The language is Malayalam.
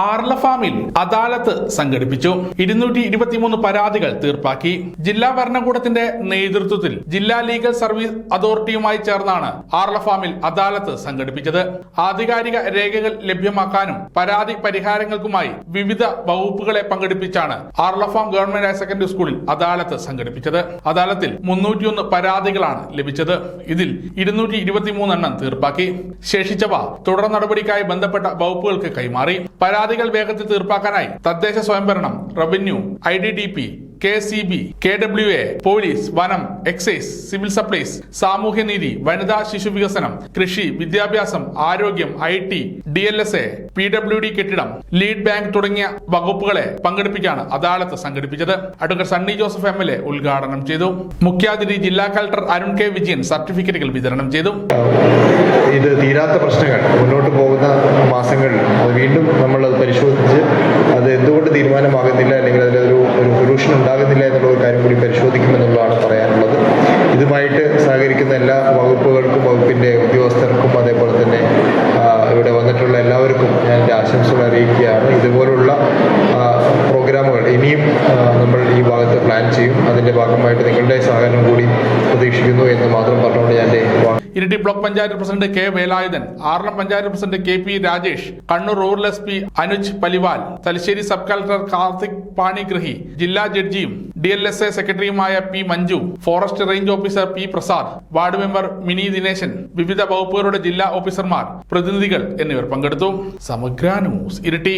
ആർല ഫാമിൽ അദാലത്ത് സംഘടിപ്പിച്ചു. 223 പരാതികൾ തീർപ്പാക്കി. ജില്ലാ ഭരണകൂടത്തിന്റെ നേതൃത്വത്തിൽ ജില്ലാ ലീഗൽ സർവീസ് അതോറിറ്റിയുമായി ചേർന്നാണ് ആർല ഫാമിൽ അദാലത്ത് സംഘടിപ്പിച്ചത്. ആധികാരിക രേഖകൾ ലഭ്യമാക്കാനും പരാതി പരിഹാരങ്ങൾക്കുമായി വിവിധ വകുപ്പുകളെ പങ്കെടുപ്പിച്ചാണ് Arla farm government higher secondary സ്കൂളിൽ അദാലത്ത് സംഘടിപ്പിച്ചത്. അദാലത്തിൽ 301 പരാതികളാണ് ലഭിച്ചത്. ഇതിൽ 223 എണ്ണം തീർപ്പാക്കി. ശേഷിച്ചവ തുടർ നടപടിക്കായി ബന്ധപ്പെട്ട വകുപ്പുകൾക്ക് കൈമാറി. പരാതികൾ വേഗത്തിൽ തീർപ്പാക്കാനായി തദ്ദേശ സ്വയംഭരണം, revenue, IDDP, KCB, KWA, police, വനം, എക്സൈസ്, സിവിൽ സപ്ലൈസ്, സാമൂഹ്യനീതി, വനിതാ ശിശു വികസനം, കൃഷി, വിദ്യാഭ്യാസം, ആരോഗ്യം, IT, DLSA, PWD കെട്ടിടം, ലീഡ് ബാങ്ക് തുടങ്ങിയ വകുപ്പുകളെ പങ്കെടുപ്പിച്ചാണ് അദാലത്ത് സംഘടിപ്പിച്ചത്. അഡ്വക്കേറ്റ് സണ്ണി ജോസഫ് MLA ഉദ്ഘാടനം ചെയ്തു. മുഖ്യാതിഥി ജില്ലാ കളക്ടർ അരുൺ K. വിജയൻ സർട്ടിഫിക്കറ്റുകൾ വിതരണം ചെയ്തു. ഇത് തീരാത്ത പ്രശ്നങ്ങൾ മുന്നോട്ട് പോകുന്ന മാസങ്ങളിൽ അത് വീണ്ടും നമ്മൾ പരിശോധിച്ച് അത് എന്തുകൊണ്ട് തീരുമാനമാകുന്നില്ല അല്ലെങ്കിൽ അതിലൊരു സൊല്യൂഷൻ ഉണ്ടാകുന്നില്ല എന്നുള്ള ഒരു കാര്യം കൂടി പരിശോധിക്കുമെന്നുള്ളതാണ് പറയാനുള്ളത്. ഇതുമായിട്ട് സഹകരിക്കുന്ന എല്ലാ വകുപ്പുകൾക്കും വകുപ്പിന്റെ ഉദ്യോഗസ്ഥർക്കും അതേപോലെ തന്നെ ഇവിടെ വന്നിട്ടുള്ള എല്ലാവർക്കും ഞാൻ എൻ്റെ ആശംസകൾ അറിയിക്കുകയാണ്. ഇതുപോലുള്ള പ്രോഗ്രാമുകൾ ഇനിയും നമ്മൾ ഈ ഭാഗത്ത് പ്ലാൻ ചെയ്യും. അതിന്റെ ഭാഗമായിട്ട് നിങ്ങളുടെ സഹകരണം കൂടി പ്രതീക്ഷിക്കുന്നു എന്ന് മാത്രം പറഞ്ഞുകൊണ്ട് ഞാൻ Iritty block panchayat president K. Velayudhan, Aralam panchayat president KP. Rajesh, Kannur rural SP Anuj Paliwal, Thalassery sub collector Karthik Panigrahi, ജില്ലാ ജഡ്ജിയും DLSA സെക്രട്ടറിയുമായ P. Manju, forest range officer P. Prasad, ward member mini Dineshan, വിവിധ വകുപ്പുകളുടെ ജില്ലാ ഓഫീസർമാർ, പ്രതിനിധികൾ എന്നിവർ പങ്കെടുത്തു. സമഗ്ര ന്യൂസ്, ഇരിട്ടി.